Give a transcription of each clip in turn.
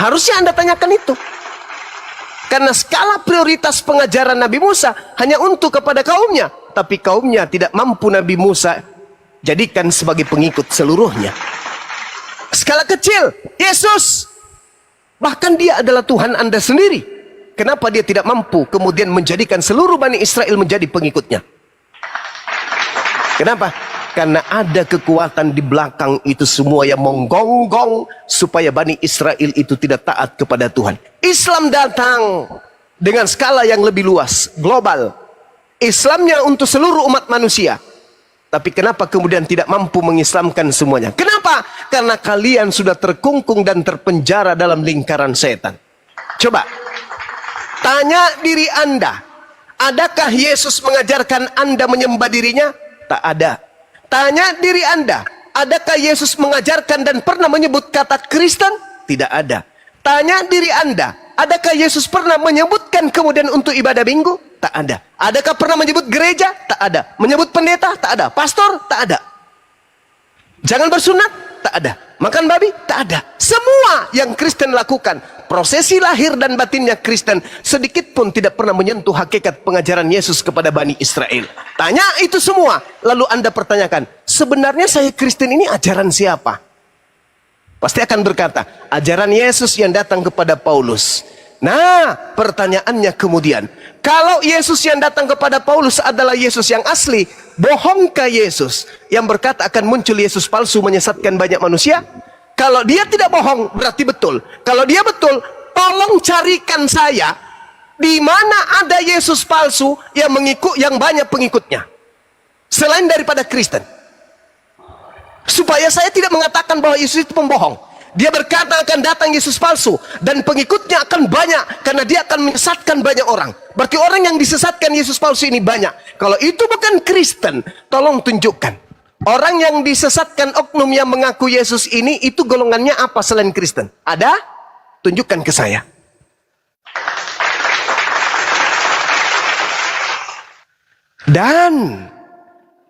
Harusnya Anda tanyakan itu. Karena skala prioritas pengajaran Nabi Musa hanya untuk kepada kaumnya. Tapi kaumnya tidak mampu Nabi Musa jadikan sebagai pengikut seluruhnya. Skala kecil, Yesus. Bahkan dia adalah Tuhan Anda sendiri. Kenapa dia tidak mampu kemudian menjadikan seluruh Bani Israel menjadi pengikutnya? Kenapa? Karena ada kekuatan di belakang itu semua yang menggonggong supaya Bani Israel itu tidak taat kepada Tuhan. Islam datang dengan skala yang lebih luas, global. Islamnya untuk seluruh umat manusia. Tapi kenapa kemudian tidak mampu mengislamkan semuanya? Kenapa? Karena kalian sudah terkungkung dan terpenjara dalam lingkaran setan. Coba tanya diri Anda, adakah Yesus mengajarkan Anda menyembah dirinya? Tak ada. Tanya diri Anda, adakah Yesus mengajarkan dan pernah menyebut kata Kristen? Tidak ada. Tanya diri Anda, adakah Yesus pernah menyebutkan kemudian untuk ibadah minggu? Tak ada. Adakah pernah menyebut gereja? Tak ada. Menyebut pendeta? Tak ada. Pastor? Tak ada. Jangan bersunat? Tak ada. Makan babi? Tak ada. Semua yang Kristen lakukan, prosesi lahir dan batinnya Kristen, sedikit pun tidak pernah menyentuh hakikat pengajaran Yesus kepada Bani Israel. Tanya itu semua, lalu Anda pertanyakan, sebenarnya saya Kristen ini ajaran siapa? Pasti akan berkata, ajaran Yesus yang datang kepada Paulus. Nah, pertanyaannya kemudian, kalau Yesus yang datang kepada Paulus adalah Yesus yang asli, bohongkah Yesus yang berkata akan muncul Yesus palsu menyesatkan banyak manusia? Kalau dia tidak bohong, berarti betul. Kalau dia betul, tolong carikan saya di mana ada Yesus palsu yang banyak pengikutnya selain daripada Kristen, supaya saya tidak mengatakan bahwa Yesus itu pembohong. Dia berkata akan datang Yesus palsu dan pengikutnya akan banyak karena dia akan menyesatkan banyak orang. Berarti orang yang disesatkan Yesus palsu ini banyak. Kalau itu bukan Kristen, tolong tunjukkan. Orang yang disesatkan oknum yang mengaku Yesus ini, itu golongannya apa selain Kristen? Ada? Tunjukkan ke saya. Dan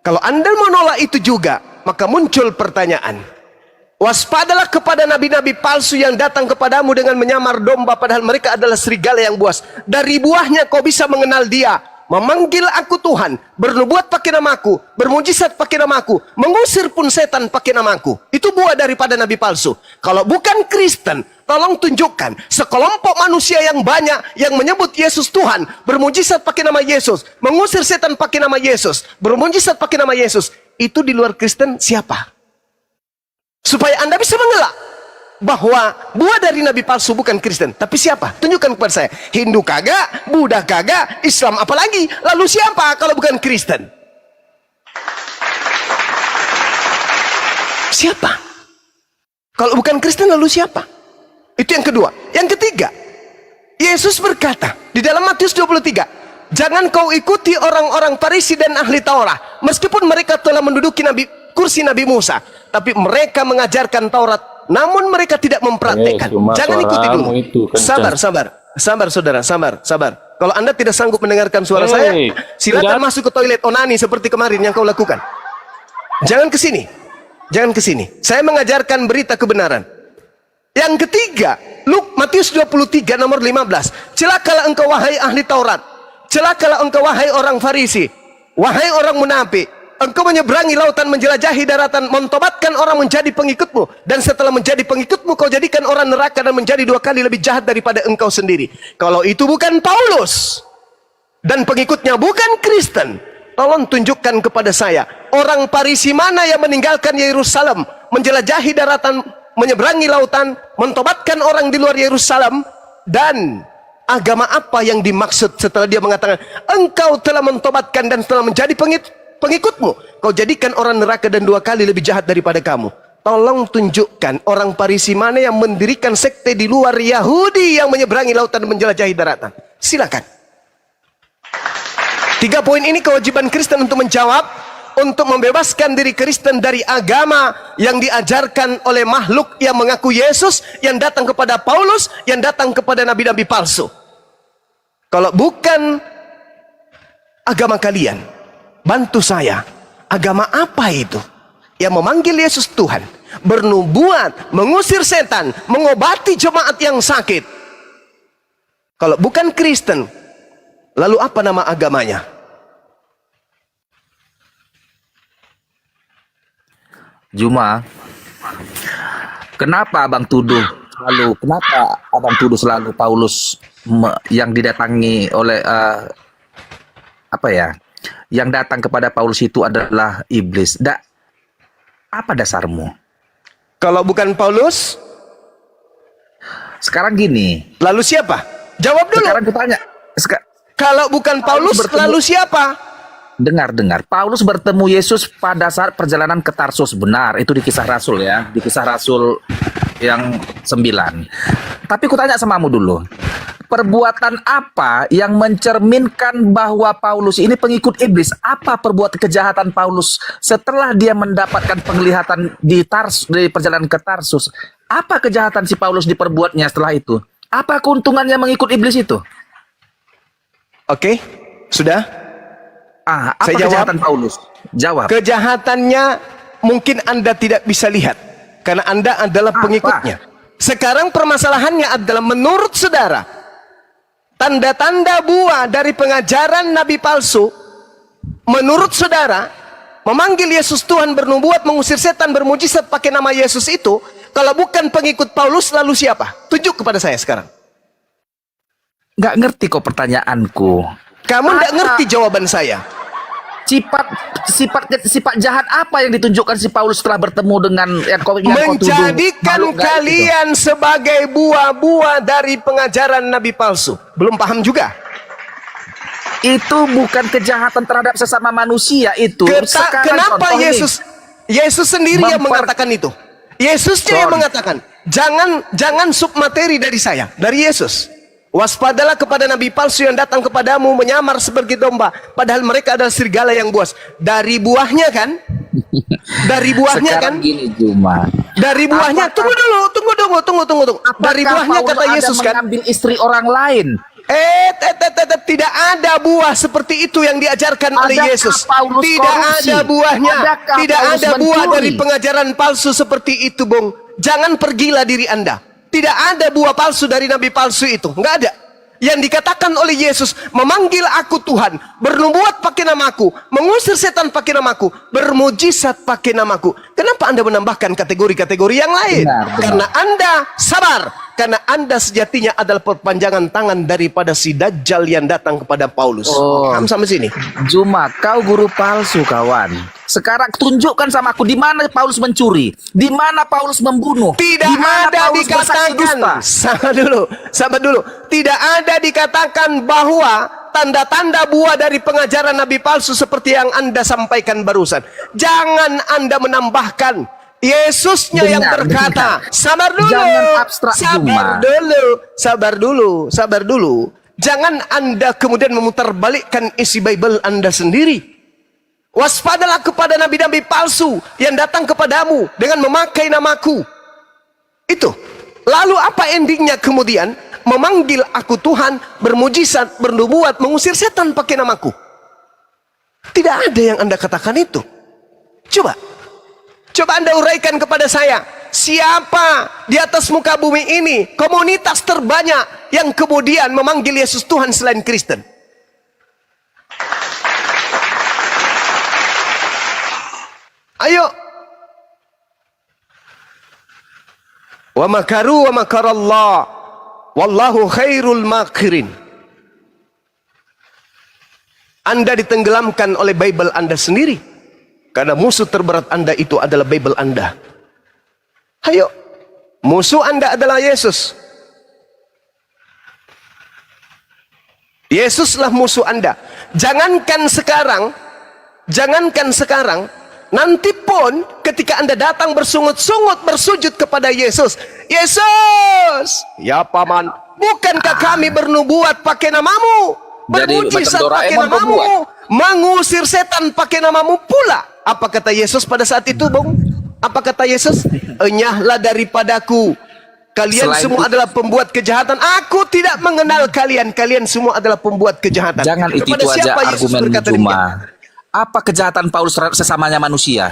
kalau Anda menolak itu juga, maka muncul pertanyaan. Waspadalah kepada nabi-nabi palsu yang datang kepadamu dengan menyamar domba, padahal mereka adalah serigala yang buas. Dari buahnya kau bisa mengenal dia. Memanggil aku Tuhan, bernubuat pakai namaku, bermujizat pakai namaku, mengusir pun setan pakai namaku. Itu buah daripada nabi palsu. Kalau bukan Kristen, tolong tunjukkan sekelompok manusia yang banyak yang menyebut Yesus Tuhan, bermujizat pakai nama Yesus, mengusir setan pakai nama Yesus, bermujizat pakai nama Yesus. Itu di luar Kristen siapa? Supaya Anda bisa mengelak bahwa buah dari nabi palsu bukan Kristen. Tapi siapa? Tunjukkan kepada saya. Hindu kagak, Buddha kagak, Islam apalagi. Lalu siapa kalau bukan Kristen? Siapa? Kalau bukan Kristen lalu siapa? Itu yang kedua. Yang ketiga, Yesus berkata di dalam Matius 23, jangan kau ikuti orang-orang Farisi dan ahli Taurat, meskipun mereka telah menduduki kursi Nabi Musa, tapi mereka mengajarkan Taurat, namun mereka tidak mempraktekkan. Jangan ikuti dulu. Sabar, saudara, sabar. Kalau Anda tidak sanggup mendengarkan suara saya, silakan masuk ke toilet onani seperti kemarin yang kau lakukan. Jangan ke sini. Saya mengajarkan berita kebenaran. Yang ketiga, Matius 23 nomor 15. Celakalah engkau wahai ahli Taurat. Celakalah engkau wahai orang Farisi. Wahai orang munafik. Engkau menyeberangi lautan, menjelajahi daratan, mentobatkan orang menjadi pengikutmu. Dan setelah menjadi pengikutmu, kau jadikan orang neraka dan menjadi 2 kali lebih jahat daripada engkau sendiri. Kalau itu bukan Paulus dan pengikutnya bukan Kristen, tolong tunjukkan kepada saya. Orang Farisi mana yang meninggalkan Yerusalem, menjelajahi daratan, menyeberangi lautan, mentobatkan orang di luar Yerusalem, dan agama apa yang dimaksud setelah dia mengatakan, engkau telah mentobatkan dan telah menjadi pengikutmu, kau jadikan orang neraka dan 2 kali lebih jahat daripada kamu. Tolong tunjukkan orang Farisi mana yang mendirikan sekte di luar Yahudi yang menyeberangi lautan dan menjelajahi daratan. Silakan. 3 poin ini kewajiban Kristen untuk menjawab, untuk membebaskan diri Kristen dari agama yang diajarkan oleh makhluk yang mengaku Yesus, yang datang kepada Paulus, yang datang kepada nabi-nabi palsu. Kalau bukan agama kalian, bantu saya. Agama apa itu? yang memanggil Yesus Tuhan, bernubuat, mengusir setan, mengobati jemaat yang sakit. Kalau bukan Kristen, lalu apa nama agamanya? Juma, kenapa abang tuduh selalu Paulus yang didatangi oleh yang datang kepada Paulus itu adalah iblis? Apa dasarmu? Kalau bukan Paulus, sekarang gini. lalu siapa? Jawab dulu. Sekarang kutanya. Kalau bukan Paulus, lalu siapa? Dengar. Paulus bertemu Yesus pada saat perjalanan ke Tarsus. Benar, itu di Kisah Rasul ya. Di Kisah Rasul yang 9. Tapi kutanya samamu dulu. Perbuatan apa yang mencerminkan bahwa Paulus ini pengikut iblis? Apa perbuatan kejahatan Paulus setelah dia mendapatkan penglihatan di perjalanan ke Tarsus? Apa kejahatan si Paulus diperbuatnya setelah itu? Apa keuntungannya mengikut iblis itu? Oke, sudah. Apa Saya jawab. kejahatan Paulus? Jawab. Kejahatannya mungkin Anda tidak bisa lihat karena Anda adalah pengikutnya. Sekarang permasalahannya adalah menurut saudara, tanda-tanda buah dari pengajaran nabi palsu, menurut saudara, memanggil Yesus Tuhan, bernubuat, mengusir setan, bermujizat pakai nama Yesus itu, kalau bukan pengikut Paulus, lalu siapa? Tunjuk kepada saya sekarang. Nggak ngerti kok pertanyaanku. Kamu nggak ngerti jawaban saya. Sifat jahat apa yang ditunjukkan si Paulus setelah bertemu dengan yang kau tuduh Menjadikan makhluk gaib kalian sebagai buah-buah dari pengajaran nabi palsu. Belum paham juga? itu bukan kejahatan terhadap sesama manusia itu. Kenapa Yesus sendiri yang mengatakan itu? Yesusnya yang mengatakan, jangan submateri dari saya, dari Yesus. Waspadalah kepada nabi palsu yang datang kepadamu menyamar seperti domba, padahal mereka adalah serigala yang buas. Dari buahnya kan? Dari buahnya sekarang kan? Gini Juma. Dari buahnya. Tunggu dulu. Dari buahnya kata Yesus kan? Mengambil istri orang lain. Tidak ada buah seperti itu yang diajarkan oleh Yesus. Tidak ada buahnya. Tidak ada buah dari pengajaran palsu seperti itu, Bung. Jangan pergilah diri Anda. Tidak ada buah palsu dari nabi palsu itu. Nggak ada. Yang dikatakan oleh Yesus, memanggil aku Tuhan, bernubuat pakai namaku, mengusir setan pakai namaku, bermujizat pakai namaku. Kenapa Anda menambahkan kategori-kategori yang lain? Benar. Karena Anda sabar. Karena Anda sejatinya adalah perpanjangan tangan daripada si Dajjal yang datang kepada Paulus. Paham sampai sini? Juma, kau guru palsu, kawan. Sekarang tunjukkan sama aku di mana Paulus mencuri, di mana Paulus membunuh. Tidak ada dikatakan. Sabar dulu. Tidak ada dikatakan bahwa tanda-tanda buah dari pengajaran nabi palsu seperti yang Anda sampaikan barusan. Jangan Anda menambahkan. Yesusnya yang berkata, sabar dulu. Jangan abstrak, sabar dulu. Jangan Anda kemudian memutarbalikkan isi Bible Anda sendiri. Waspadalah kepada nabi-nabi palsu yang datang kepadamu dengan memakai namaku. Itu. Lalu apa endingnya kemudian? Memanggil aku Tuhan, bermujizat, bernubuat, mengusir setan pakai namaku. Tidak ada yang Anda katakan itu. Coba Anda uraikan kepada saya, siapa di atas muka bumi ini komunitas terbanyak yang kemudian memanggil Yesus Tuhan selain Kristen? Ayo. Wa makaru wa makarallah wallahu khairul makirin. Anda ditenggelamkan oleh Bible Anda sendiri. Karena musuh terberat Anda itu adalah Bible Anda. Ayo, musuh Anda adalah Yesus. Yesuslah musuh Anda. Jangankan sekarang, nanti pun ketika Anda datang bersungut-sungut bersujud kepada Yesus. Yesus, ya paman, bukankah kami bernubuat pakai namamu? Bermujizat pakai namamu, mengusir setan pakai namamu pula. Apa kata Yesus pada saat itu, Bung? Apa kata Yesus? Enyahlah daripadaku. Kalian semua adalah pembuat kejahatan. Aku tidak mengenal kalian. Kalian semua adalah pembuat kejahatan. Jangan itu aja argumen Juma. Apa kejahatan Paulus terhadap sesamanya manusia?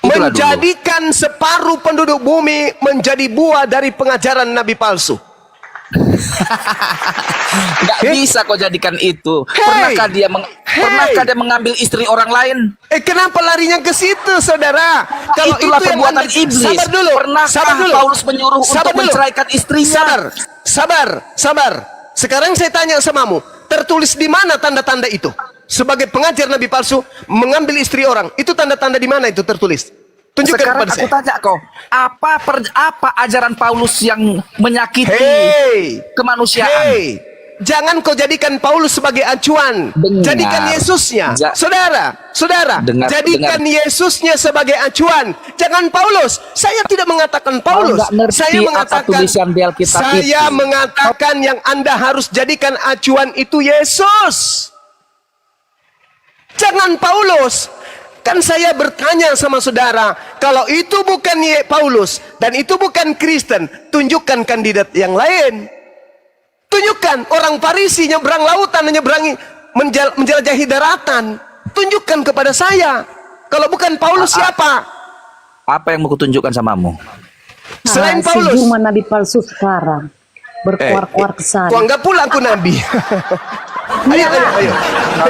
Itu itulah dulu. menjadikan separuh penduduk bumi menjadi buah dari pengajaran nabi palsu. Nggak bisa kau jadikan itu. Hey! Pernahkah dia mengambil istri orang lain? Kenapa larinya ke situ, saudara? Kalau Itulah itu yang perbuatan Anda- iblis. Sabar dulu. Pernahkah Sabar dulu. Paulus menyuruh Sabar untuk dulu. menceraikan istrinya? Sabar. Sekarang saya tanya samamu, tertulis di mana tanda-tanda itu? Sebagai pengajar nabi palsu mengambil istri orang, itu tanda-tanda di mana itu tertulis? Tunjukkan Sekarang kepada aku saya. tanya kau, apa ajaran Paulus yang menyakiti kemanusiaan? Hey, jangan kau jadikan Paulus sebagai acuan. Dengar. Jadikan Yesusnya. Saudara, jadikan Yesusnya sebagai acuan. Jangan Paulus. Saya tidak mengatakan Paulus. nggak ngerti Saya apa mengatakan tulisan di Alkitab saya itu. mengatakan yang Anda harus jadikan acuan itu Yesus. Jangan Paulus. Kan saya bertanya sama saudara, kalau itu bukan Paulus dan itu bukan Kristen, tunjukkan kandidat yang lain. Tunjukkan orang Farisi nyebrang lautan, menjelajahi daratan. Tunjukkan kepada saya. Kalau bukan Paulus siapa? Apa yang mau kutunjukkan samamu? Selain Si Paulus. Juma nabi palsu sekarang berkuar-kuar ke sana. Kok anggap pula aku nabi? Ayo.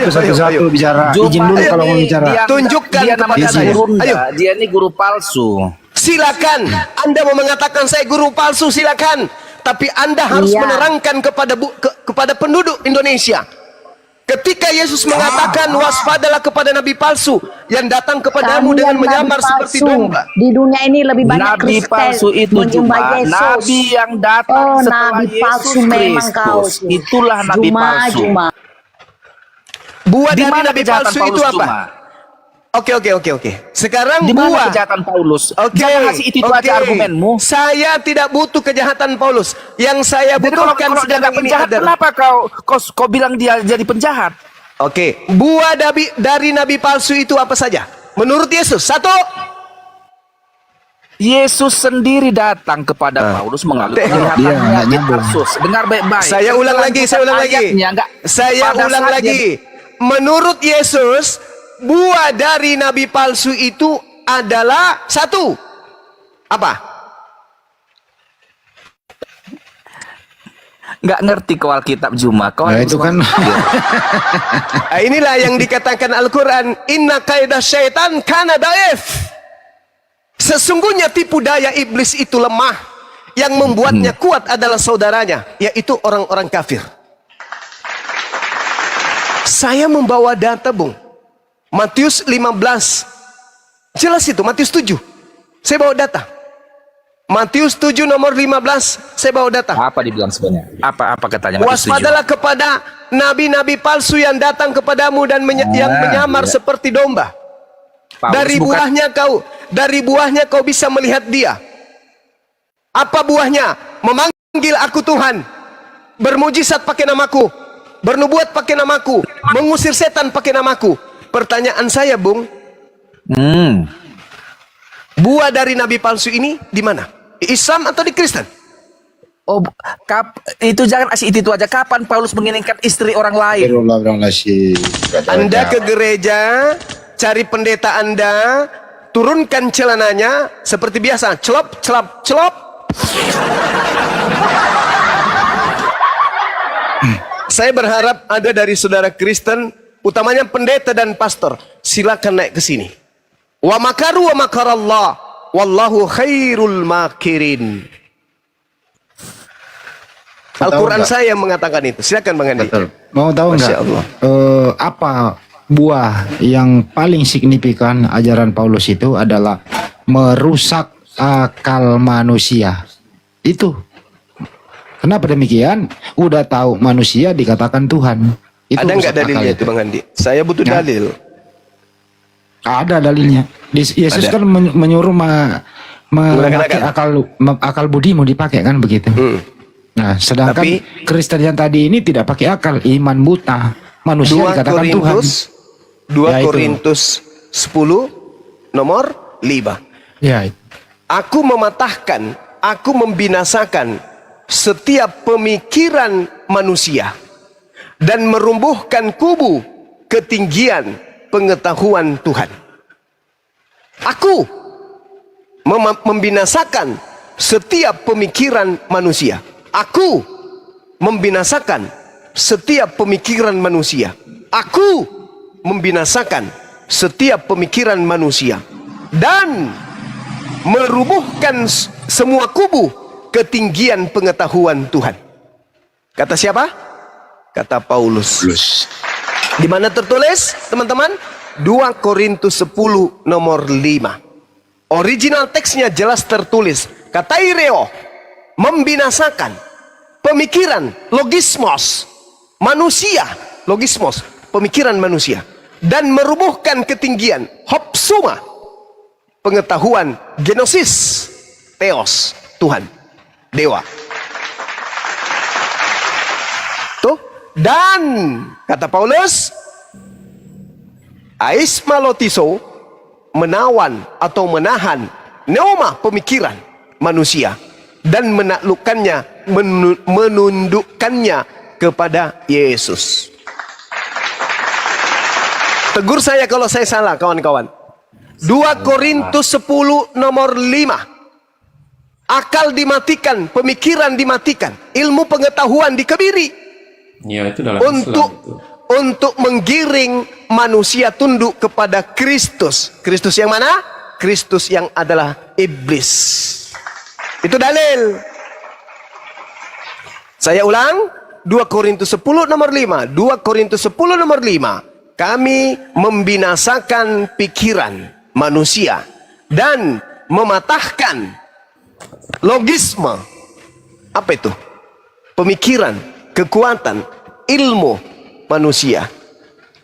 Satu-satu bicara. Izin dulu kalau mau bicara. Tunjukkan dia kepada namanya saya. Gurunda. Ayo. Dia ini guru palsu. Silakan. Anda mau mengatakan saya guru palsu, silakan. Tapi Anda harus Iya. menerangkan kepada penduduk Indonesia. Ketika Yesus mengatakan waspadalah kepada nabi palsu yang datang kepadamu Kamu dengan yang menyamar nabi seperti palsu. domba. Di dunia ini lebih banyak Nabi Kristen palsu itu menyembah cuma Yesus. nabi yang datang Oh, setelah nabi Yesus palsu memang kau. Kristus. Itulah nabi palsu. Juma. Buah Di dari mana nabi kejahatan palsu Paulus itu apa? cuma? Oke. Sekarang Di mana buah. kejahatan Paulus? Oke, Jangan kasih itu aja argumenmu. Saya tidak butuh kejahatan Paulus. Yang saya Jadi kalau butuhkan dia nggak sekarang ini penjahat, adalah kenapa kau bilang dia jadi penjahat? Oke, buah dari nabi palsu itu apa saja? Menurut Yesus, satu. Yesus sendiri datang kepada Paulus mengalami Iya, penglihatannya nggak di nyambung. Tarsus. Dengar baik-baik. Saya ulang lagi. Ayatnya, nggak. Saya Pada ulang saat lagi. Menurut Yesus, buah dari nabi palsu itu adalah satu. Apa? Nggak ngerti kau Alkitab Juma. Kau Nah, harus itu kan Inilah yang dikatakan Al-Quran. Inna kaidah syaitan kana daif. Sesungguhnya tipu daya iblis itu lemah. Yang membuatnya kuat adalah saudaranya, yaitu orang-orang kafir. Saya membawa data, Bung. Matius 15. Jelas itu, Matius 7. Saya bawa data. Matius 7 nomor 15, saya bawa data. Apa dibilang sebenarnya? Apa katanya? Matius 7? Waspadalah kepada nabi-nabi palsu yang datang kepadamu dan yang menyamar iya. seperti domba. Paulus Dari buahnya kau bisa melihat dia. Apa buahnya? Memanggil aku Tuhan, bermujizat pakai namaku, bernubuat pakai namaku, mengusir setan pakai namaku. Pertanyaan saya, Bung, buah dari nabi palsu ini di mana? Di Islam atau di Kristen? Oh, itu jangan asih itu aja. Kapan Paulus menginginkan istri orang lain? Anda ke gereja, cari pendeta Anda, turunkan celananya seperti biasa, celop. Saya berharap ada dari saudara Kristen, utamanya pendeta dan pastor, silakan naik ke sini. Wa makaru wa makarallah, wallahu khairul makirin. Al-Quran saya mengatakan itu. Silakan Bang Andi. Betul. Mau tahu nggak Masya Allah. apa buah yang paling signifikan ajaran Paulus itu adalah merusak akal manusia. Itu. Kenapa demikian? Udah tahu manusia dikatakan Tuhan. Itu Ada nggak rusak dalilnya akal itu Bang Andi? Saya butuh Ya. dalil. Ada dalilnya. Yesus Ada. kan menyuruh memakai Menggunakan akal budimu dipakai kan begitu. Nah, sedangkan Tapi- Kristen yang tadi ini tidak pakai akal, iman buta. Manusia 2 dikatakan Tuhan. Korintus 2 Ya, itu. Korintus 10 nomor 5. Ya, Aku mematahkan, aku membinasakan setiap pemikiran manusia dan merumbuhkan kubu ketinggian pengetahuan Tuhan. Aku membinasakan setiap pemikiran manusia. Aku membinasakan setiap pemikiran manusia. Aku membinasakan setiap pemikiran manusia dan merubuhkan semua kubu ketinggian pengetahuan Tuhan. Kata siapa? Kata Paulus. Di mana tertulis, teman-teman? 2 Korintus 10 nomor 5. Original teksnya jelas tertulis, kataireo, membinasakan pemikiran logismos manusia, logismos, pemikiran manusia, dan merubuhkan ketinggian hopsuma, pengetahuan genosis, theos, Tuhan, dewa. Tuh, dan kata Paulus, aismalotiso, menawan atau menahan neoma pemikiran manusia dan menaklukkannya, menundukkannya kepada Yesus. Tegur saya kalau saya salah, kawan-kawan. 2 Korintus 10 nomor 5. Akal dimatikan, pemikiran dimatikan, ilmu pengetahuan dikebiri. Ya, itu dalam untuk Islam itu. untuk menggiring manusia tunduk kepada Kristus. Kristus yang mana? Kristus yang adalah iblis. Itu dalil. Saya ulang, 2 Korintus 10 nomor 5. 2 Korintus 10 nomor 5. Kami membinasakan pikiran manusia dan mematahkan logisme. Apa itu? Pemikiran, kekuatan, ilmu manusia,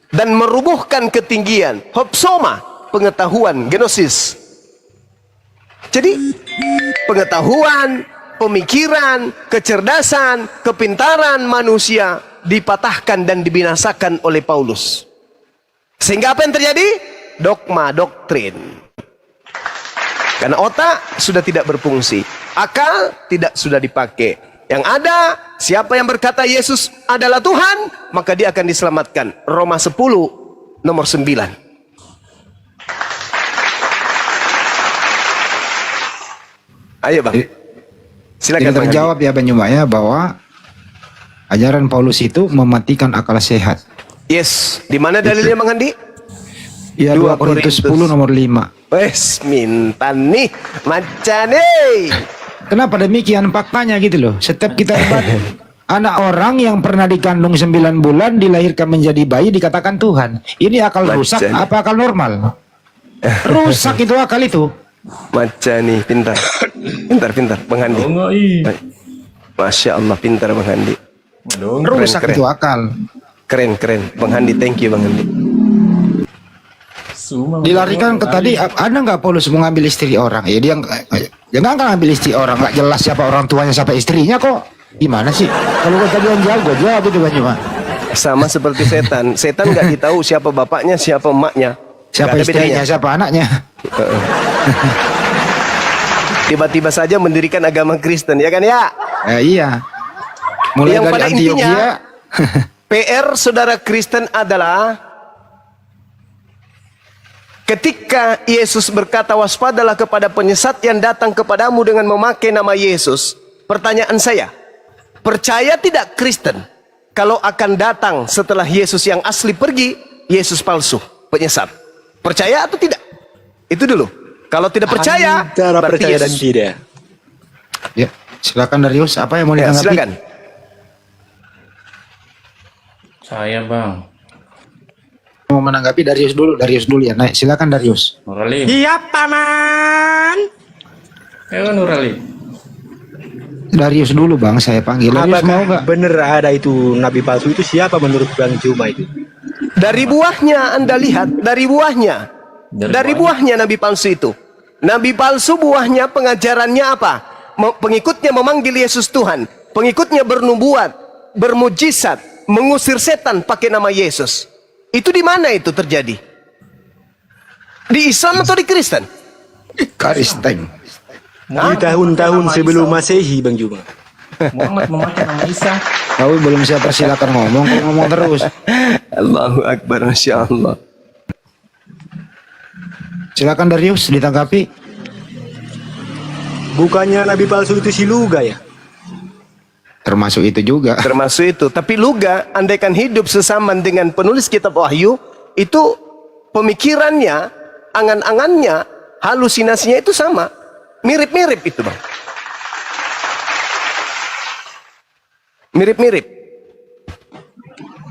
dan merubuhkan ketinggian hopsoma, pengetahuan genosis. Jadi pengetahuan, pemikiran, kecerdasan, kepintaran manusia dipatahkan dan dibinasakan oleh Paulus. Sehingga apa yang terjadi? Dogma, doktrin. Karena otak sudah tidak berfungsi, akal tidak sudah dipakai. Yang ada, siapa yang berkata Yesus adalah Tuhan, maka dia akan diselamatkan. Roma 10 nomor 9. Ayo Bang, silakan. Tidak Bang terjawab ya Bang Juma ya, bahwa ajaran Paulus itu mematikan akal sehat. Andi. Yes, di mana dalilnya Bang Andi? Ya 2 Korintus 10 nomor 5. Wes, minta nih, macam nih. Kenapa demikian faktanya gitu loh. Setiap kita anak orang yang pernah dikandung 9 bulan dilahirkan menjadi bayi dikatakan Tuhan. Ini akal rusak apa akal normal? Rusak itu akal itu. Macam nih, pintar. Pintar Bang Andi. Oh, enggak, ih. Masya Allah, pintar Bang Andi. Dong. Rusak keren. itu akal. Keren Bang Andi, thank you Bang Andi. Dilarikan ke tadi, ada nggak Paulus mau ngambil istri orang? Ya dia jangan ngambil istri orang, nggak jelas siapa orang tuanya siapa istrinya kok. Gimana sih? Kalau tadi yang jago jawab itu Bang Juma. Sama seperti setan. Setan nggak ditahu siapa bapaknya, siapa emaknya, Siapa nggak ada istrinya, bedanya. siapa anaknya. Tiba-tiba saja mendirikan agama Kristen, ya kan ya? Iya. Mulai Yang dari pada Antioquia. intinya, PR saudara Kristen adalah ketika Yesus berkata waspadalah kepada penyesat yang datang kepadamu dengan memakai nama Yesus. Pertanyaan saya, percaya tidak Kristen kalau akan datang setelah Yesus yang asli pergi, Yesus palsu, penyesat? Percaya atau tidak? Itu dulu. Kalau tidak percaya, Antara berarti percaya dan Yesus. tidak. Ya, silakan Darius, apa yang mau Ya, ditanggapi? silakan. Saya Bang. Mau menanggapi Darius dulu ya. Naik, silakan Darius. Nurali. Siap, Paman. Ayo Nurali. Darius dulu Bang, saya panggil. Darius mau nggak? Bener ada itu nabi palsu itu siapa menurut Bang Juma itu? Dari buahnya Anda lihat, dari buahnya. Dari buahnya nabi palsu itu. Nabi palsu buahnya pengajarannya apa? Pengikutnya memanggil Yesus Tuhan. Pengikutnya bernubuat, bermujizat, mengusir setan pakai nama Yesus. Itu di mana itu terjadi? Di Islam atau di Kristen? Kristen. Di tahun-tahun sebelum Masehi, Bang Juma. Muhammad memakai nama Isa. Kau belum saya persilakan ngomong, kau ngomong terus. Allahu Akbar, Masya Allah. Silakan Darius ditanggapi. bukannya nabi palsu itu si Luga ya? Termasuk itu juga. Termasuk itu. Tapi Luga, andaikan hidup sesaman dengan penulis kitab Wahyu, itu pemikirannya, angan-angannya, halusinasinya itu sama. Mirip-mirip itu, Bang. Mirip-mirip.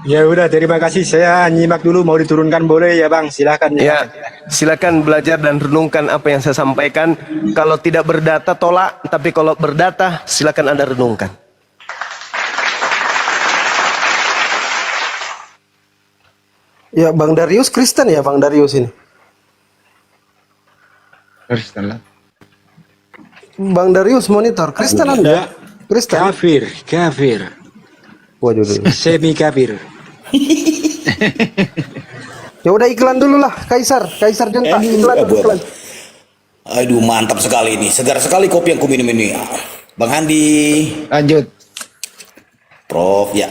Ya udah, terima kasih. Saya nyimak dulu, mau diturunkan boleh ya Bang? Silakan. Ya, silakan belajar dan renungkan apa yang saya sampaikan. Kalau tidak berdata, tolak. Tapi kalau berdata, silakan Anda renungkan. Ya, Bang Darius Kristen ya, Bang Darius ini. Kristen lah. Bang Darius monitor Kristen Anda? Kristen. Kafir. Waduh. Semi kafir. Ya udah iklan dulu lah, Kaisar Jonta, iklan. Aduh, mantap sekali ini. Segar sekali kopi yang kuminum ini. Bang Handi. Lanjut. Prof, ya.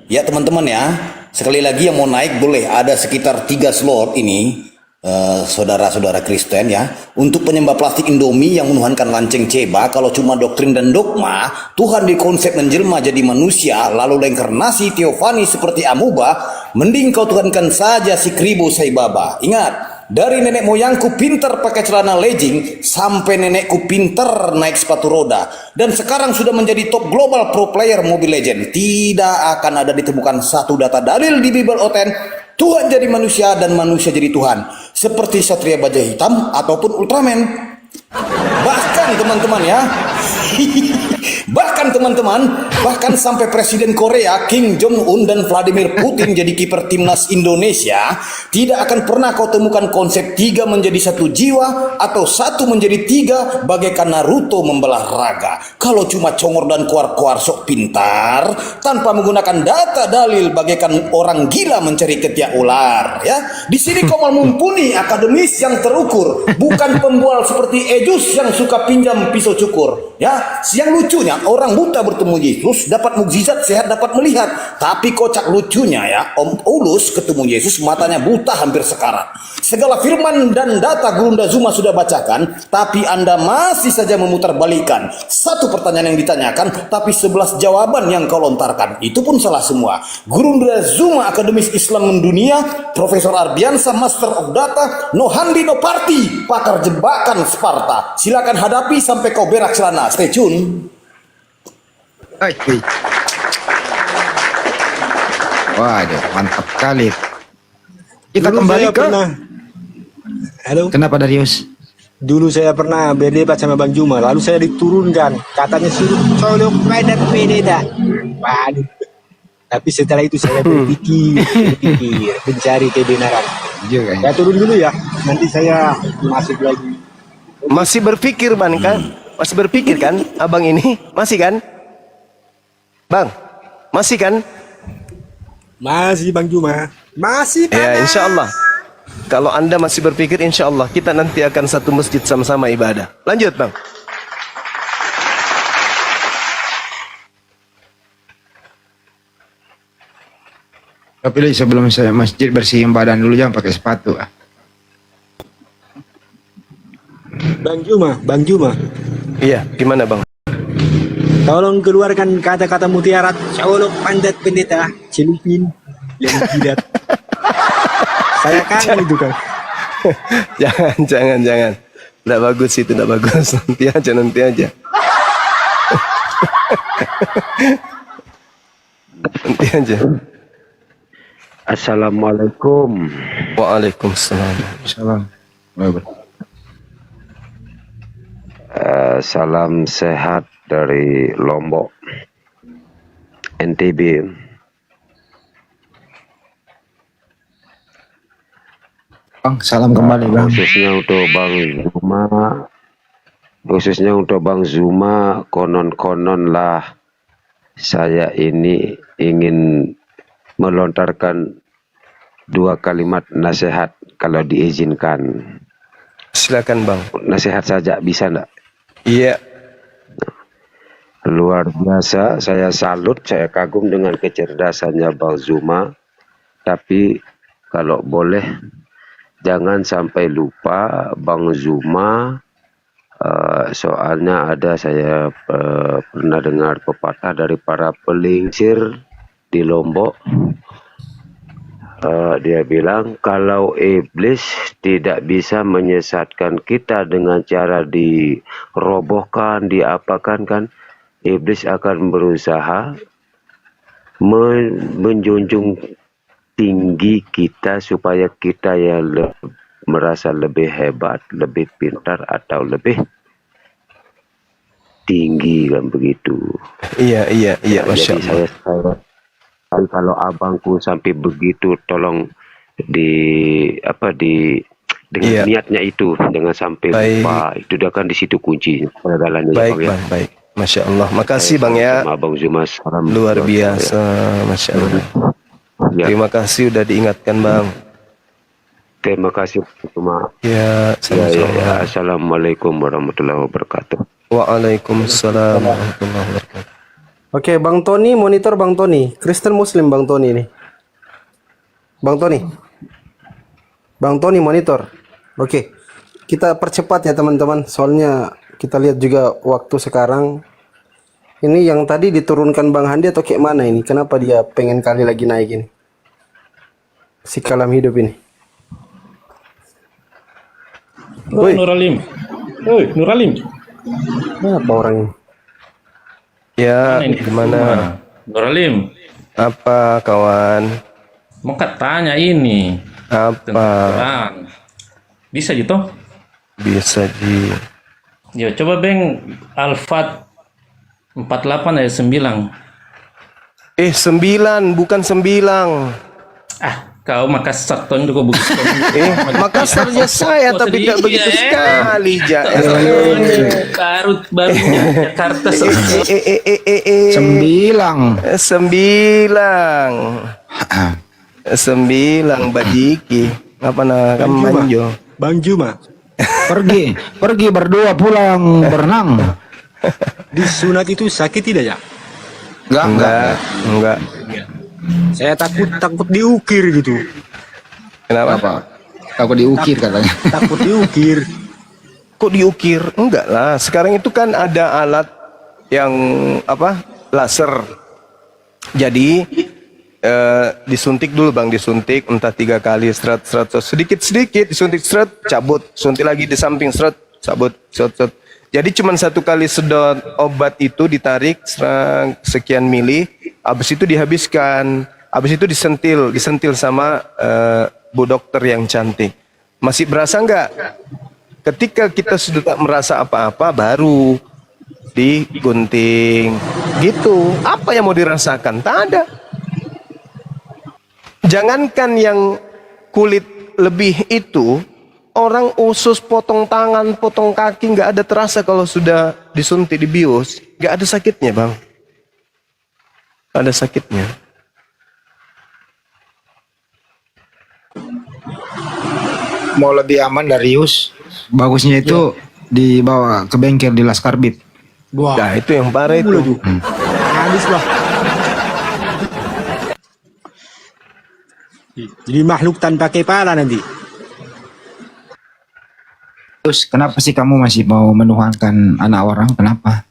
Ya teman-teman ya. Sekali lagi yang mau naik boleh. Ada sekitar 3 slot ini. Saudara-saudara Kristen ya, untuk penyembah plastik Indomie yang menuhankan lanceng ceba. Kalau cuma doktrin dan dogma, Tuhan dikonsep menjelma jadi manusia lalu reinkarnasi teofani seperti amuba, mending kau tuhankan saja si Kribo Saibaba. Ingat, dari nenek moyangku pinter pakai celana legging sampai nenekku pinter naik sepatu roda, dan sekarang sudah menjadi top global pro player Mobile Legend. Tidak akan ada ditemukan satu data dalil di Bible Oten Tuhan jadi manusia dan manusia jadi Tuhan, seperti Satria Baja Hitam ataupun Ultraman. Bahkan teman-teman ya, bahkan sampai Presiden Korea Kim Jong Un dan Vladimir Putin jadi kiper timnas Indonesia, tidak akan pernah kau temukan konsep 3 menjadi 1 jiwa atau 1 menjadi 3 bagaikan Naruto membelah raga. Kalau cuma congor dan kuar-kuar sok pintar tanpa menggunakan data dalil bagaikan orang gila mencari ketiak ular ya. Di sini kau mumpuni akademis yang terukur, bukan pembual seperti Ejus yang suka pinjam pisau cukur ya. Yang lucunya, orang buta bertemu Yesus dapat mukjizat, sehat dapat melihat. Tapi kocak lucunya ya, Om Paulus ketemu Yesus matanya buta hampir sekarat. Segala firman dan data Gurunda Zuma sudah bacakan, tapi Anda masih saja memutarbalikan. Satu pertanyaan yang ditanyakan, tapi 11 jawaban yang kau lontarkan. Itu pun salah semua. Gurunda Zuma akademis Islam mendunia, Profesor Arbiansa Master of Data, no handi no party, pakar jebakan Sparta. Silakan hadapi sampai kau berak celana. Stay tune. Waduh, mantap sekali. Kita Dulu kembali saya ke pernah, halo. kenapa Darius? Dulu saya pernah berdebat sama Bang Juma, lalu saya diturunkan, katanya suruh colok padat beda. Waduh. Tapi setelah itu saya berpikir, mencari kebenaran. Juga ya. Saya turun dulu ya, nanti saya masuk lagi. Masih berpikir, Bang, kan? Masih berpikir kan, abang ini? Masih kan? Bang, masih kan? Masih Bang Juma, masih Ya, panas. insya Allah. Kalau Anda masih berpikir, insya Allah kita nanti akan satu masjid sama-sama ibadah. Lanjut, Bang. Tapi sebelum saya masjid bersihin badan dulu, jangan pakai sepatu. Bang Juma, Iya, gimana, Bang? tolong keluarkan kata-kata mutiara colok pandat pendeta celupin yang jidat. Saya kangen itu kan. Jangan. Tidak bagus itu, tidak bagus. Nanti aja. Nanti aja. Assalamualaikum. Waalaikumsalam. Salam. Salam sehat dari Lombok, NTB. Bang, salam kembali, Bang. Khususnya untuk Bang Zuma, konon-konon lah saya ini ingin melontarkan 2 kalimat nasihat kalau diizinkan. Silakan, Bang. Nasihat saja bisa enggak? Iya. Luar biasa, saya salut, saya kagum dengan kecerdasannya Bang Zuma. Tapi kalau boleh jangan sampai lupa Bang Zuma Soalnya ada saya pernah dengar pepatah dari para pelingsir di Lombok. Dia bilang kalau iblis tidak bisa menyesatkan kita dengan cara dirobohkan, diapakan kan, iblis akan berusaha menjunjung tinggi kita supaya kita yang merasa lebih hebat, lebih pintar atau lebih tinggi kan begitu. Iya, Masya Jadi Allah. saya kalau abangku sampai begitu, tolong dengan Iya. niatnya itu, dengan sampai Baik. lupa, itu dia kan di situ kunci perdalannya. Baik, ya, Bang, ya. Bang, baik. Masya Allah. Makasih, Bang ya. Sama Abang Zuma, salam Luar buat biasa, Masya Allah. saya. Ya, Terima kasih udah diingatkan, Bang. terima kasih Zuma. Ya, sama-sama. Assalamualaikum warahmatullahi wabarakatuh. Waalaikumsalam warahmatullahi wabarakatuh. Oke, Bang Tony, monitor Bang Tony. Kristen Muslim Bang Tony nih. Bang Tony. Bang Tony monitor. Oke. Kita percepat ya teman-teman. Soalnya kita lihat juga waktu sekarang. Ini yang tadi diturunkan Bang Handi atau kayak mana ini? Kenapa dia pengen kali lagi naik ini? Si kalam hidup ini. Oh, Nuralim. Woi, Nuralim. Apa orang ini? Ya, Mana ini? gimana? Nuralim. Apa, kawan? Mau tanya ini tentang Apa? Quran. Bisa gitu? Bisa di... Ya, coba Bang Al-Fat 48 ayat 9. 9, bukan 9. Kau Makassar ton juga begitu. Makassarnya saya, tapi tidak begitu sekali, Barunya Jakarta. 9. 9 Bajiki. Apa nak manjo? Bang Juma, Pergi berdua pulang berenang. disunat itu sakit tidak ya? Enggak. Saya takut diukir gitu. Kenapa? Aku diukir katanya. Takut diukir. Kok diukir? Enggak lah. Sekarang itu kan ada alat yang laser. Jadi disuntik dulu, Bang, disuntik entah 3 kali seret sedikit disuntik seret, cabut, suntik lagi di samping seret, cabut, seret. Jadi cuma 1 kali sedot obat itu ditarik sekian mili, habis itu dihabiskan, habis itu disentil sama bu dokter yang cantik. Masih berasa enggak? Ketika kita sudah tak merasa apa-apa baru digunting. Gitu. Apa yang mau dirasakan? Tak ada. Jangankan yang kulit lebih itu, orang usus, potong tangan, potong kaki nggak ada terasa kalau sudah disuntik, dibius. Nggak ada sakitnya, Bang. Nggak ada sakitnya. Mau lebih aman Darius, bagusnya itu dibawa ke bengkel di Laskar Bit. Wah, Nah, itu yang parah itu. habis lah. Jadi makhluk tanpa kepala nanti. Terus kenapa sih kamu masih mau menuhankan anak orang? Kenapa?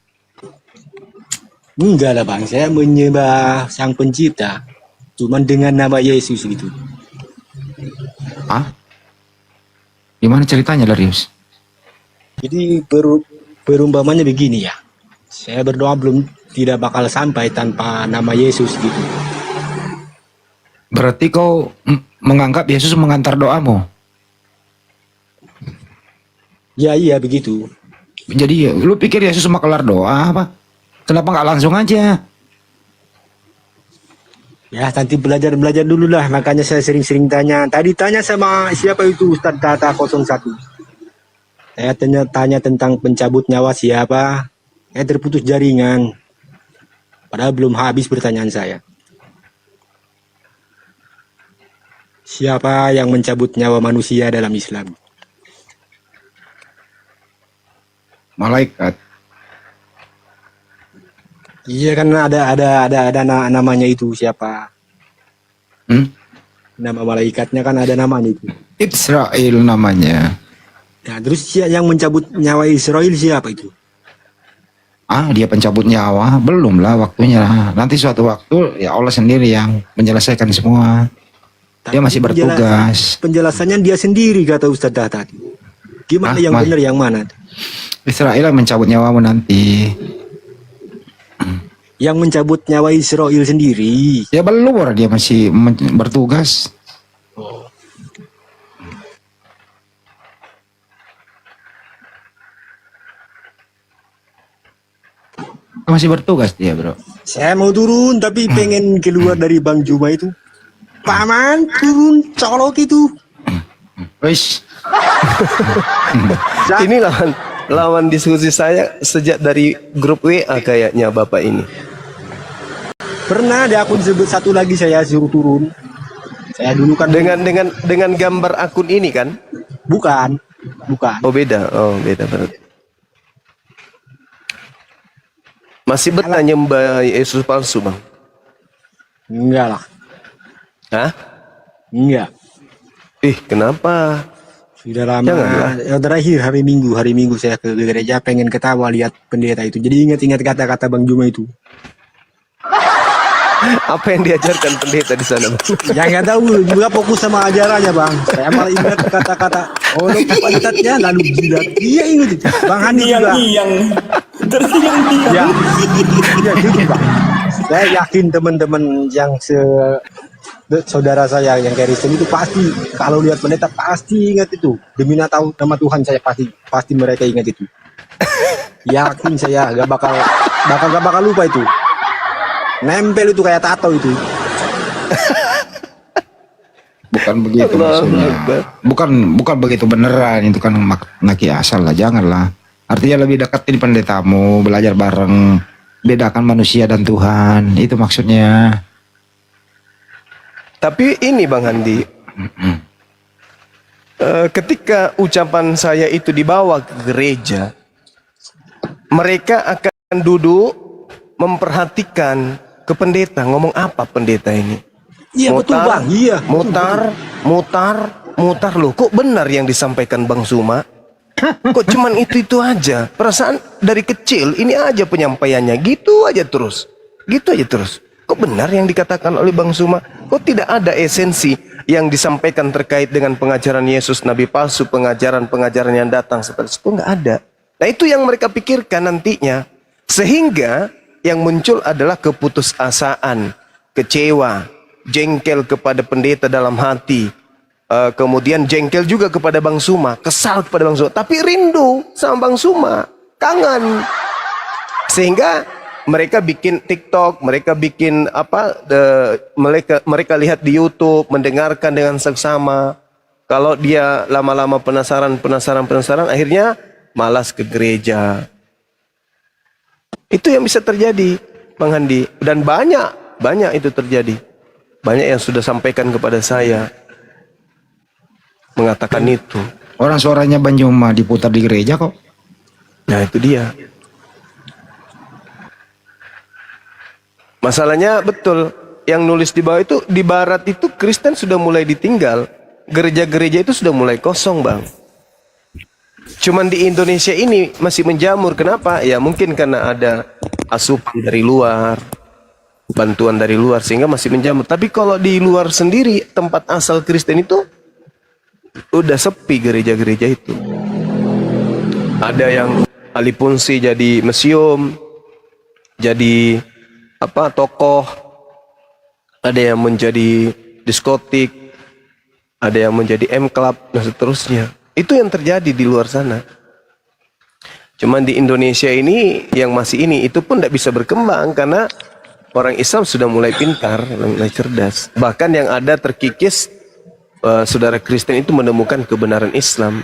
Enggak lah bang, saya menyembah sang pencipta. Cuman dengan nama Yesus gitu. Ah? Gimana ceritanya Darius? Jadi perumpamannya begini ya. Saya berdoa tidak bakal sampai tanpa nama Yesus gitu. Berarti kau menganggap Yesus mengantar doamu? Ya iya begitu. Jadi lu pikir Yesus cuma kelar doa apa? Kenapa nggak langsung aja? Ya nanti belajar dulu lah. Makanya saya sering-sering tanya. Tadi tanya sama siapa itu Ustadz Tata 01. Saya tanya tentang pencabut nyawa siapa. Saya terputus jaringan. Padahal belum habis pertanyaan saya. Siapa yang mencabut nyawa manusia dalam Islam? Malaikat. Iya kan ada namanya itu siapa? Hmm? Nama malaikatnya kan ada namanya itu. Israel namanya. Ya, terus yang mencabut nyawa Israel siapa itu? Dia pencabut nyawa? Belum lah waktunya. Nanti suatu waktu ya Allah sendiri yang menyelesaikan semua. Dia masih bertugas. Penjelasannya dia sendiri kata Ustadz tadi. Gimana yang benar yang mana? Israel yang mencabut nyawamu nanti. Yang mencabut nyawa Israel sendiri. Ya belum, dia masih bertugas. Masih bertugas dia, bro. Saya mau turun tapi pengen keluar dari Bang Juma itu. Paman turun colok itu. Wis. Ini lawan diskusi saya sejak dari grup WA kayaknya Bapak ini. Pernah ada akun sebut satu lagi saya suruh turun. Saya dulu kan dengan gambar akun ini kan? bukan. Oh beda berarti. Masih betah nyembah Yesus palsu, Bang? Enggak lah. Hah? Enggak. Kenapa? Sudah lama. Janganlah. Yang terakhir hari Minggu saya ke gereja pengen ketawa lihat pendeta itu. Jadi ingat-ingat kata-kata Bang Juma itu. Apa yang diajarkan pendeta di sana, Bang? Ya nggak tahu, juga fokus sama ajarannya Bang. Saya malah ingat kata-kata lo pantatnya lalu jidat. Iya ingat itu. Bang Hani juga. Ya, ya gitu Bang. Saya yakin teman-teman yang saudara saya yang Kristen itu pasti kalau lihat pendeta pasti ingat itu. Demi tahu nama Tuhan saya pasti mereka ingat itu. Yakin saya gak bakal lupa itu. Nempel itu kayak tato itu. Bukan begitu maksudnya. Bukan begitu beneran, itu kan naki asal lah, janganlah. Artinya lebih deketin pendetamu, belajar bareng, bedakan manusia dan Tuhan, itu maksudnya. Tapi ini Bang Handi, ketika ucapan saya itu dibawa ke gereja, mereka akan duduk memperhatikan ke pendeta, ngomong apa pendeta ini. Iya betul Bang, iya. Mutar loh, kok benar yang disampaikan Bang Suma? Kok cuman itu aja? Perasaan dari kecil ini aja penyampaiannya, gitu aja terus. Kok benar yang dikatakan oleh Bang Suma? Kok tidak ada esensi yang disampaikan terkait dengan pengajaran Yesus, Nabi palsu, pengajaran yang datang seperti itu? Nggak ada. Nah itu yang mereka pikirkan nantinya. Sehingga yang muncul adalah keputusasaan, kecewa, jengkel kepada pendeta dalam hati. Kemudian jengkel juga kepada Bang Suma, kesal kepada Bang Suma, tapi rindu sama Bang Suma, kangen. Sehingga mereka bikin TikTok, mereka bikin mereka lihat di YouTube, mendengarkan dengan seksama. Kalau dia lama-lama penasaran, akhirnya malas ke gereja. Itu yang bisa terjadi, Bang Handi. Dan banyak itu terjadi. Banyak yang sudah sampaikan kepada saya, mengatakan itu. Orang suaranya Bang Juma diputar di gereja kok. Nah itu dia. Masalahnya betul, yang nulis di bawah itu, di barat itu Kristen sudah mulai ditinggal. Gereja-gereja itu sudah mulai kosong Bang. Cuman di Indonesia ini masih menjamur. Kenapa? Ya mungkin karena ada asupan dari luar, bantuan dari luar, sehingga masih menjamur. Tapi kalau di luar sendiri, tempat asal Kristen itu udah sepi gereja-gereja itu. Ada yang alih fungsi jadi museum, jadi tokoh, ada yang menjadi diskotik, ada yang menjadi M-Club dan seterusnya. Itu yang terjadi di luar sana. Cuman di Indonesia ini yang masih ini, itu pun tidak bisa berkembang karena orang Islam sudah mulai pintar, mulai cerdas. Bahkan yang ada terkikis, saudara Kristen itu menemukan kebenaran Islam.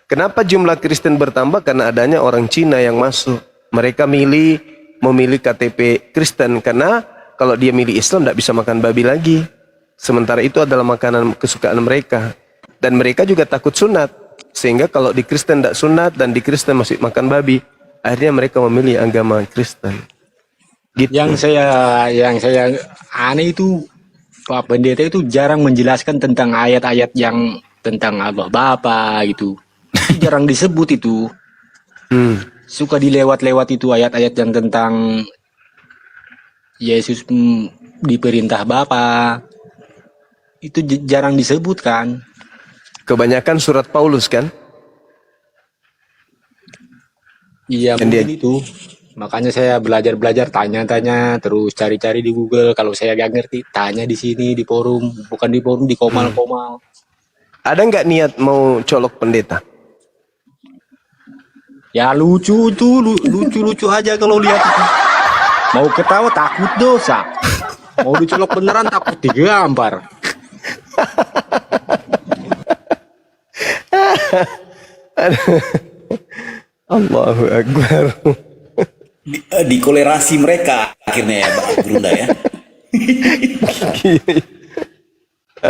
Kenapa jumlah Kristen bertambah? Karena adanya orang Cina yang masuk. Mereka memilih KTP Kristen karena kalau dia milih Islam tidak bisa makan babi lagi. Sementara itu adalah makanan kesukaan mereka. Dan mereka juga takut sunat. Sehingga kalau di Kristen tidak sunat dan di Kristen masih makan babi, akhirnya mereka memilih agama Kristen. Gitu. Yang saya aneh itu Pak Pendeta itu jarang menjelaskan tentang ayat-ayat yang tentang Allah Bapa gitu. Tapi jarang disebut itu. Suka dilewat-lewat itu ayat-ayat yang tentang Yesus diperintah Bapa. Itu jarang disebutkan. Kebanyakan surat Paulus kan? Iya, Dan dia- mungkin itu. Makanya saya belajar-belajar, tanya-tanya, terus cari-cari di Google. Kalau saya gak ngerti, tanya di sini, di forum. Bukan di forum, di komal-komal. Ada nggak niat mau colok pendeta? Ya lucu tuh, lucu-lucu aja kalau lihat itu. Mau ketawa takut dosa. Mau dicolok beneran takut digampar. Allahu Akbar. Dikolerasi mereka akhirnya ya, Bang Brunda ya.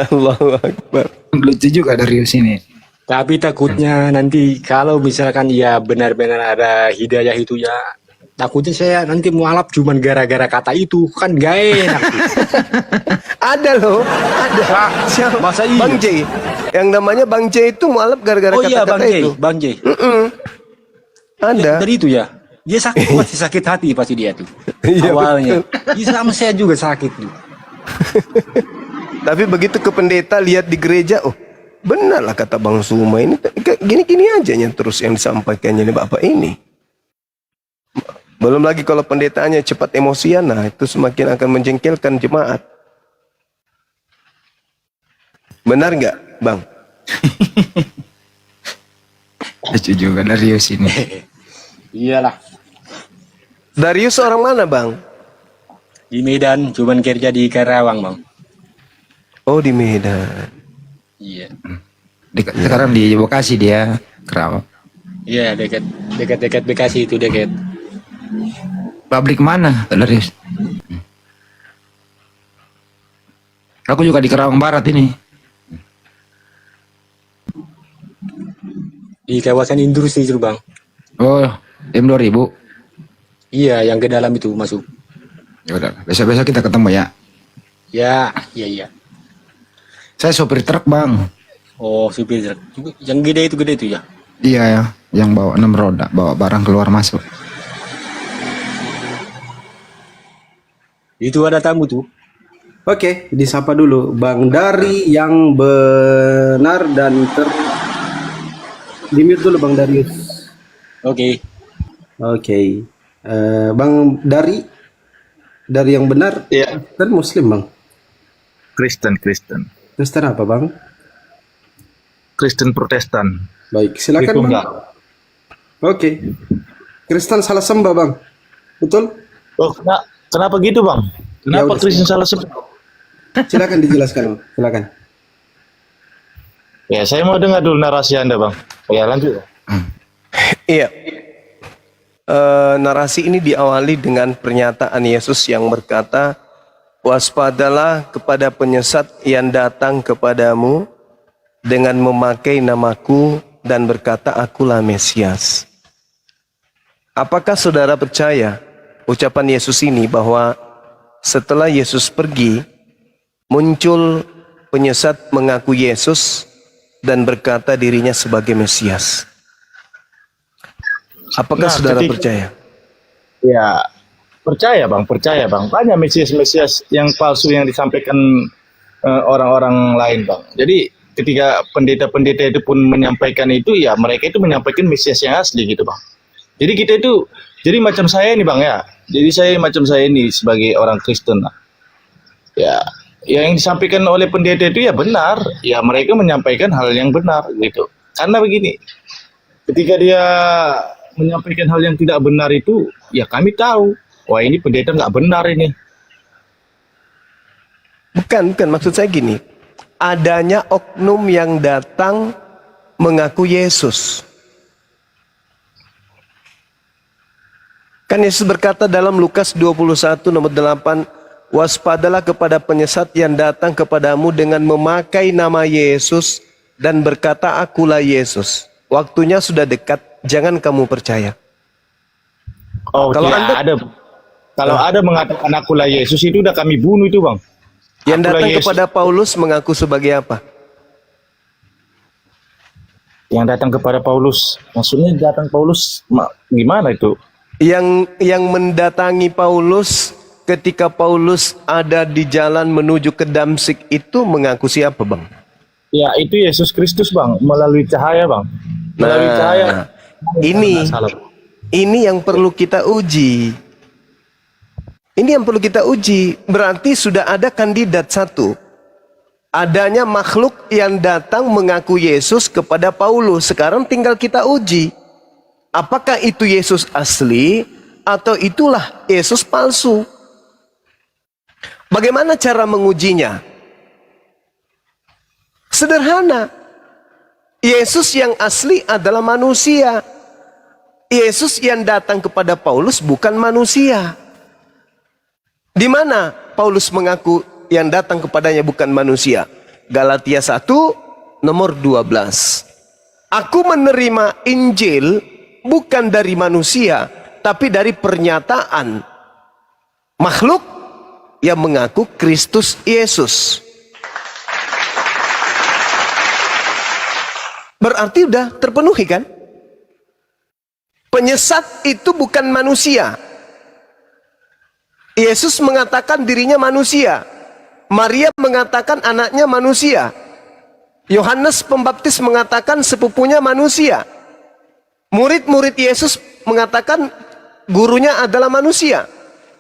Allahu Akbar. Lucu juga Darius ini. Tapi takutnya nanti kalau misalkan ya benar-benar ada hidayah itu ya, takutnya saya nanti mualaf cuman gara-gara kata itu, kan gak enak. Ada loh, ada. Siapa? Masa iya? Bang J. Yang namanya Bang J itu mualaf gara-gara Oh iya, kata-kata Bang J, itu. Bang J. Ada. Dari itu ya. Dia sakit, pasti sakit hati pasti dia tuh. Iya, Awalnya. Iya, sama saya juga sakit tuh. Tapi begitu ke pendeta lihat di gereja, oh benar lah kata Bang Suma ini gini-gini aja yang terus yang disampaikannya ini Bapak ini. Belum lagi kalau pendetanya cepat emosian, nah itu semakin akan menjengkelkan jemaat. Benar nggak, Bang? Lucu juga Darius ini. Iyalah. Darius orang mana, Bang? Di Medan, cuman kerja di Karawang, Bang. Oh, di Medan. Iya. Sekarang di Bekasi dia, Kerawang. Iya, dekat Bekasi itu dekat. Pabrik mana Darius? Aku juga di Kerawang Barat ini. Di kawasan industri itu, Bang. Oh, M2000. Iya, yang ke dalam itu masuk. Ya udah, besok-besok kita ketemu ya. Ya, iya. Saya sopir truk, Bang. Oh, supir truk. Yang gede itu ya. Iya ya, yang bawa 6 roda, bawa barang keluar masuk. Itu ada tamu tuh. Oke, disapa dulu Bang Dari yang benar dan di mute dulu Bang Darius. Oke. Oke. Bang Dari yang benar. Iya. Dan Muslim Bang. Kristen. Kristen apa Bang? Kristen Protestan. Baik, silakan Itu Bang. enggak. Oke. Kristen salah sembah Bang. Betul? Oh, kenapa gitu Bang? Ya Kenapa udah, Kristen salah sembah? Silakan dijelaskan Bang. Silakan. Ya, saya mau dengar dulu narasi Anda Bang. Ya, lanjut. Iya. Narasi ini diawali dengan pernyataan Yesus yang berkata, waspadalah kepada penyesat yang datang kepadamu dengan memakai namaku dan berkata akulah Mesias. Apakah saudara percaya ucapan Yesus ini bahwa setelah Yesus pergi, muncul penyesat mengaku Yesus dan berkata dirinya sebagai Mesias? Apakah saudara percaya? Ya, percaya Bang. Banyak Mesias yang palsu yang disampaikan orang-orang lain Bang. Jadi ketika pendeta-pendeta itu pun menyampaikan itu, ya mereka itu menyampaikan Mesias yang asli gitu Bang. Jadi kita itu, jadi macam saya ini Bang ya. Jadi macam saya ini sebagai orang Kristen. Ya, yang disampaikan oleh pendeta itu ya benar. Ya mereka menyampaikan hal yang benar gitu. Karena begini, ketika dia menyampaikan hal yang tidak benar itu, ya kami tahu, wah ini pendeta nggak benar ini. Bukan, maksud saya gini, adanya oknum yang datang mengaku Yesus. Kan Yesus berkata dalam Lukas 21 nomor 8, waspadalah kepada penyesat yang datang kepadamu dengan memakai nama Yesus dan berkata akulah Yesus. Waktunya sudah dekat, jangan kamu percaya. Oh, Kalau tidak Anda- ada. Kalau ada mengatakan akulah Yesus itu udah kami bunuh itu Bang. Yang Akulah datang Yesus. kepada Paulus mengaku sebagai apa? Yang datang kepada Paulus, maksudnya datang Paulus gimana itu? Yang mendatangi Paulus ketika Paulus ada di jalan menuju ke Damsik itu mengaku siapa, Bang? Ya itu Yesus Kristus, Bang, melalui cahaya, Bang. Melalui cahaya. Ini yang perlu kita uji. Ini yang perlu kita uji. Berarti sudah ada kandidat satu. Adanya makhluk yang datang mengaku Yesus kepada Paulus. Sekarang tinggal kita uji. Apakah itu Yesus asli atau itulah Yesus palsu? Bagaimana cara mengujinya? Sederhana. Yesus yang asli adalah manusia. Yesus yang datang kepada Paulus bukan manusia. Di mana Paulus mengaku yang datang kepadanya bukan manusia? Galatia 1 nomor 12. Aku menerima Injil bukan dari manusia, tapi dari pernyataan makhluk yang mengaku Kristus Yesus. Berarti sudah terpenuhi kan? Penyesat itu bukan manusia. Yesus mengatakan dirinya manusia. Maria mengatakan anaknya manusia. Yohanes Pembaptis mengatakan sepupunya manusia. Murid-murid Yesus mengatakan gurunya adalah manusia.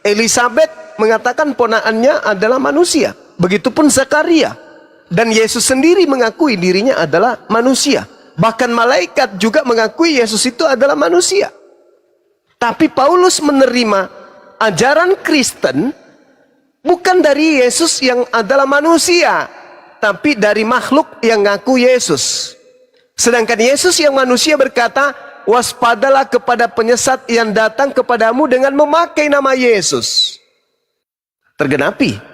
Elizabeth mengatakan ponakannya adalah manusia. Begitupun Zakaria. Dan Yesus sendiri mengakui dirinya adalah manusia. Bahkan malaikat juga mengakui Yesus itu adalah manusia. Tapi Paulus menerima ajaran Kristen bukan dari Yesus yang adalah manusia, tapi dari makhluk yang ngaku Yesus. Sedangkan Yesus yang manusia berkata, waspadalah kepada penyesat yang datang kepadamu dengan memakai nama Yesus. Tergenapi.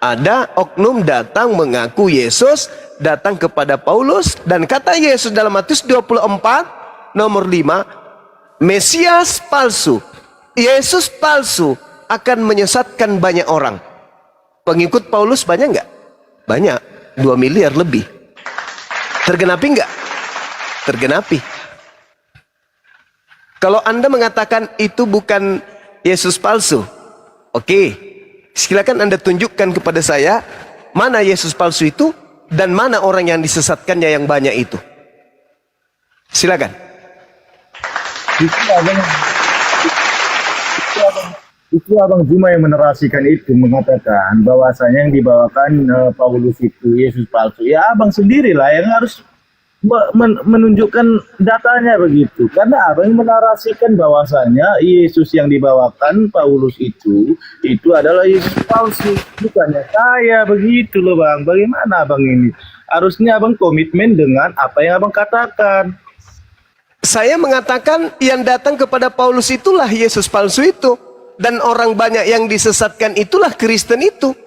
Ada oknum datang mengaku Yesus, datang kepada Paulus, dan kata Yesus dalam Matius 24 nomor 5, Mesias palsu, Yesus palsu akan menyesatkan banyak orang. Pengikut Paulus banyak nggak? Banyak, 2 miliar lebih. Tergenapi nggak? Tergenapi. Kalau Anda mengatakan itu bukan Yesus palsu, oke. Silakan Anda tunjukkan kepada saya mana Yesus palsu itu dan mana orang yang disesatkannya yang banyak itu. Silakan. Itu Abang Juma yang menerasikan itu, mengatakan bahwasanya yang dibawakan Paulus itu Yesus palsu. Ya Abang sendirilah yang harus menunjukkan datanya begitu. Karena Abang menarasikan bahwasanya Yesus yang dibawakan Paulus itu adalah Yesus palsu. Bukannya saya begitu loh Bang. Bagaimana Abang ini? Harusnya Abang komitmen dengan apa yang Abang katakan. Saya mengatakan yang datang kepada Paulus itulah Yesus palsu itu. Dan orang banyak yang disesatkan itulah Kristen itu.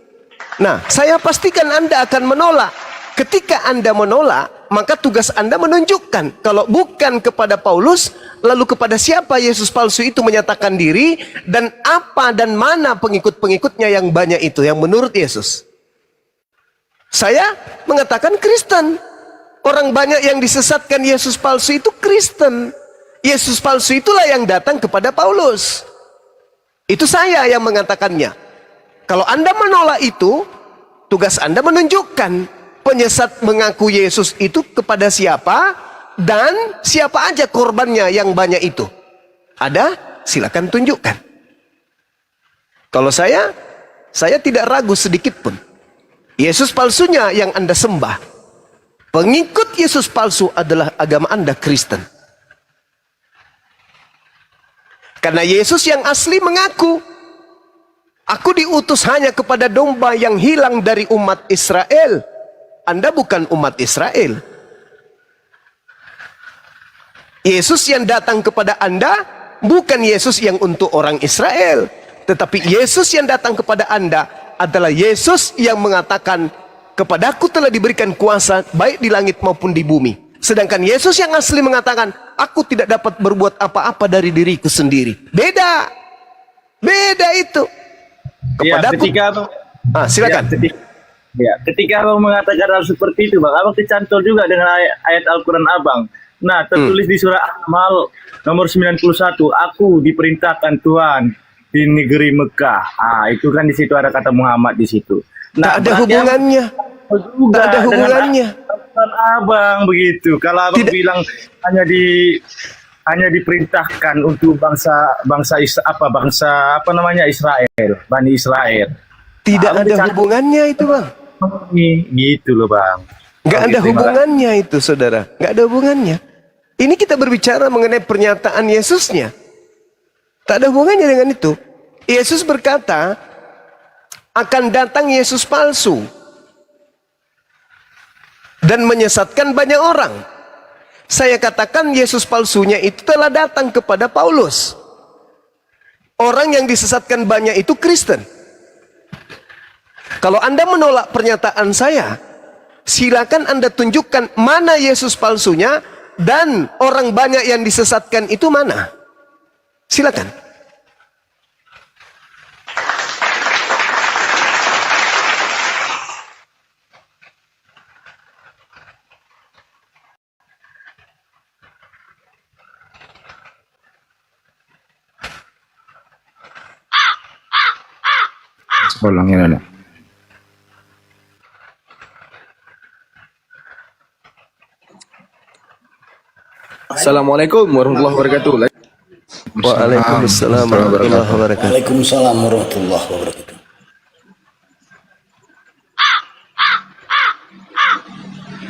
Nah, saya pastikan Anda akan menolak. Ketika Anda menolak, maka tugas Anda menunjukkan. Kalau bukan kepada Paulus, lalu kepada siapa Yesus palsu itu menyatakan diri, dan apa dan mana pengikut-pengikutnya yang banyak itu, yang menurut Yesus. Saya mengatakan Kristen. Orang banyak yang disesatkan Yesus palsu itu Kristen. Yesus palsu itulah yang datang kepada Paulus. Itu saya yang mengatakannya. Kalau Anda menolak itu, tugas Anda menunjukkan penyesat mengaku Yesus itu kepada siapa dan siapa aja korbannya yang banyak itu. Ada? Silakan tunjukkan. Kalau saya tidak ragu sedikit pun. Yesus palsunya yang Anda sembah. Pengikut Yesus palsu adalah agama Anda Kristen. Karena Yesus yang asli mengaku, aku diutus hanya kepada domba yang hilang dari umat Israel. Anda bukan umat Israel. Yesus yang datang kepada Anda bukan Yesus yang untuk orang Israel. Tetapi Yesus yang datang kepada Anda adalah Yesus yang mengatakan, kepadaku telah diberikan kuasa baik di langit maupun di bumi. Sedangkan Yesus yang asli mengatakan, aku tidak dapat berbuat apa-apa dari diriku sendiri. Beda. Beda itu. Kepadaku. Ya, ketika, silakan. Ya, ketika abang mengatakan hal seperti itu, bang, abang kecantol juga dengan ayat Al-Quran abang. Nah, tertulis di surah Al nomor 91, aku diperintahkan Tuhan di negeri Mekah. Ah, itu kan di situ ada kata Muhammad di situ. Nah, Tak ada hubungannya. juga Tak ada hubungannya. dengan abang begitu. Kalau abang bilang hanya diperintahkan untuk bangsa Israel, Bani Israel. Tidak ada hubungannya itu, Bang. Gitu loh, bang. Nggak ada hubungannya itu, saudara. Nggak ada hubungannya. Ini kita berbicara mengenai pernyataan Yesusnya. Tak ada hubungannya dengan itu. Yesus berkata, akan datang Yesus palsu. Dan menyesatkan banyak orang. Saya katakan Yesus palsunya itu telah datang kepada Paulus. Orang yang disesatkan banyak itu Kristen. Kalau Anda menolak pernyataan saya, silakan Anda tunjukkan mana Yesus palsunya dan orang banyak yang disesatkan itu mana. Silakan. Ulangin ada. Assalamualaikum warahmatullahi wabarakatuh. Waalaikumsalam warahmatullahi wabarakatuh. Waalaikumsalam warahmatullahi wabarakatuh.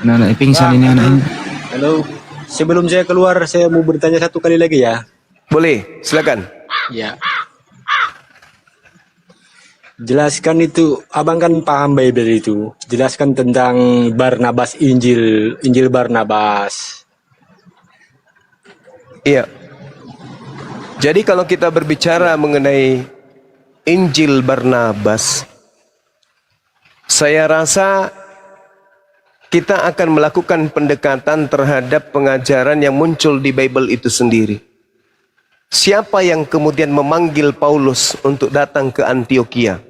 Anak pingsan ini anak ini. Halo, sebelum saya keluar, saya mau bertanya satu kali lagi ya. Boleh, silakan. Ya. Jelaskan itu, abang kan paham Bible itu. Jelaskan tentang Barnabas, Injil Barnabas. Iya. Jadi kalau kita berbicara mengenai Injil Barnabas, saya rasa kita akan melakukan pendekatan terhadap pengajaran yang muncul di Bible itu sendiri. Siapa yang kemudian memanggil Paulus untuk datang ke Antioquia?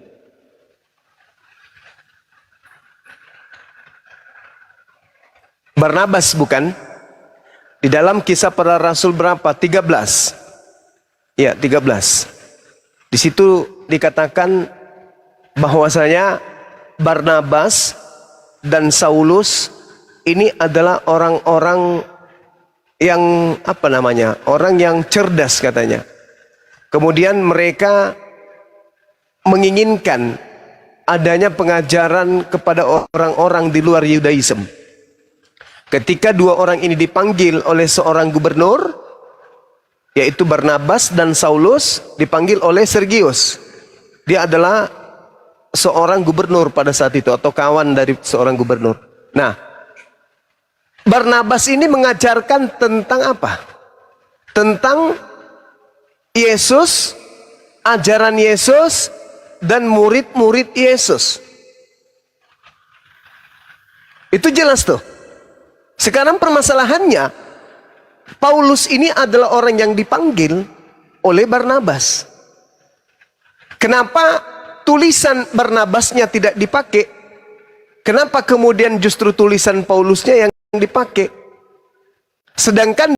Barnabas bukan? Di dalam Kisah Para Rasul berapa? 13. Ya, 13. Di situ dikatakan bahwasanya Barnabas dan Saulus ini adalah orang-orang yang orang yang cerdas katanya. Kemudian mereka menginginkan adanya pengajaran kepada orang-orang di luar Yudaism. Ketika dua orang ini dipanggil oleh seorang gubernur, yaitu Barnabas, dan Saulus dipanggil oleh Sergius. Dia adalah seorang gubernur pada saat itu, atau kawan dari seorang gubernur. Nah, Barnabas ini mengajarkan tentang apa? Tentang Yesus, ajaran Yesus, dan murid-murid Yesus. Itu jelas tuh. Sekarang permasalahannya, Paulus ini adalah orang yang dipanggil oleh Barnabas. Kenapa tulisan Barnabasnya tidak dipakai? Kenapa kemudian justru tulisan Paulusnya yang dipakai? Sedangkan